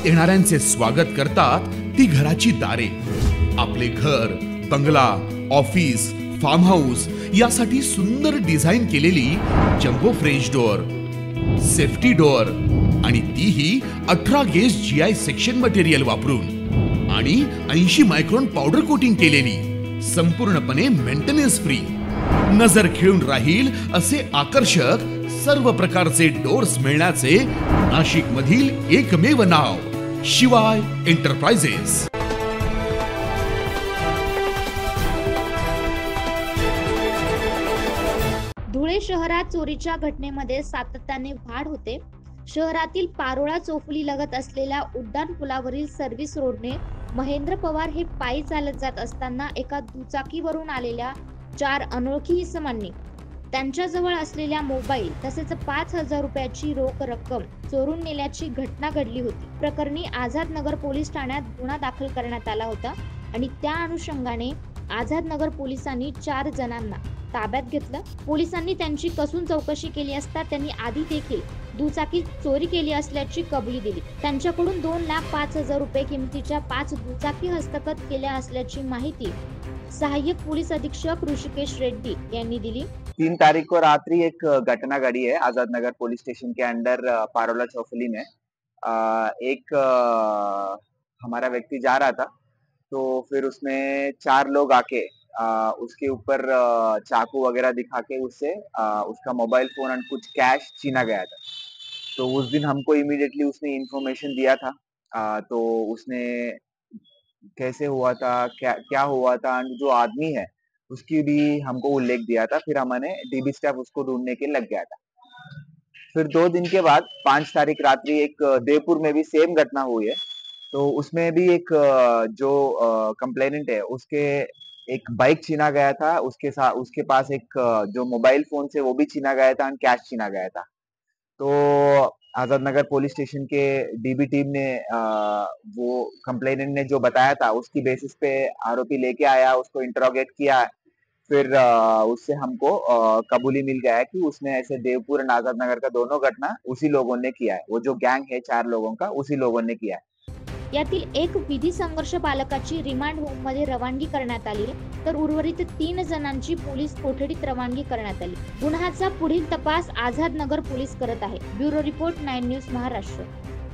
येणाऱ्यांचे स्वागत करतात ती घराची दारे. आपले घर, बंगला, ऑफिस, फार्म हाऊस यासाठी सुंदर डिझाईन केलेली jumbo French door, safety door आणि तीही 18 गेज GI सेक्शन मटेरियल वापरून आणि 80 मायक्रॉन पावडर कोटिंग केलेली, संपूर्णपणे मेंटेनन्स फ्री. नजर खिळून राहील असे आकर्षक सर्व प्रकारचे डोअर्स मिळण्याचे नाशिक मधील एकमेव नाव शिवाय एंटरप्राइजेस. धुळे शहरात चोरीच्या घटनेमध्ये सातत्याने वाढ होते. शहरातील पारोळा चौफुली लगत असलेल्या उड्डाण पुलावरील सर्व्हिस रोडने महेंद्र पवार हे पायी चालत जात असताना एका दुचाकीवरून आलेल्या 4 अनोळखी इसमांनी त्यांच्याजवळ असलेल्या मोबाईल तसेच 5,000 रुपयाची रोख रक्कम चोरून नेल्याची घटना घडली होती. प्रकरणी आझाद नगर पोलीस ठाण्यात गुन्हा दाखल करण्यात आला होता आणि त्या अनुषंगाने आझाद नगर पोलिसांनी 4 जणांना ताब्यात घेतलं. पोलिसांनी त्यांची कसून चौकशी केली असता त्यांनी आधी देखील दुचाकी चोरी केली असल्याची कबुली दिली. त्यांच्याकडून 2,05,000 रुपये किमतीच्या 5 दुचाकी हस्तगत केल्या असल्याची माहिती सहाय्यक पुलिस अधीक्षक ऋषिकेश रेड्डी यांनी दिली. 3 तारीख को रात्रि एक घटना घड़ी है आजाद नगर पुलिस स्टेशन के अंडर पारोला चौफुली में. एक हमारा व्यक्ति जा रहा था, तो फिर उसमें 4 लोग आके उसके ऊपर चाकू वगैरह दिखा के उससे उसका मोबाइल फोन और कुछ कैश छीना गया था. तो उस दिन हमको इमीडिएटली उसने इन्फॉर्मेशन दिया था. तो उसने कैसे हुआ था, क्या हुआ था, और जो आदमी है उसकी भी हमको उल्लेख दिया था. फिर हमने डीबी स्टाफ उसको ढूंढने के लग गया था. फिर 2 दिन के बाद 5 तारीख रात्रि एक देवपुर में भी सेम घटना हुई है. तो उसमें भी एक जो कंप्लेनेंट है उसके एक बाइक छीना गया था. उसके पास एक जो मोबाइल फोन से वो भी छीना गया था और कैश छीना गया था. तो आजाद नगर पुलिस स्टेशन के डीबी टीम ने वो कंप्लेनेंट ने जो बताया था उसकी बेसिस पे आरोपी लेके आया, उसको इंटरोगेट किया. फिर उससे हमको कबूली मिल गया है कि उसने ऐसे देवपुर और आजाद नगर का दोनों घटना उसी लोगों ने किया है. वो जो गैंग है 4 लोगों का, उसी लोगों ने किया है. यातील एक विधी संघर्ष बालकाची रिमांड होममध्ये रवानगी करण्यात आली, तर उर्वरित 3 जणांची पोलीस कोठडीत रवानगी करण्यात आली. गुन्ह्याचा पुढील तपास आझाद नगर पोलीस करत आहे. Bureau report 9 news Maharashtra.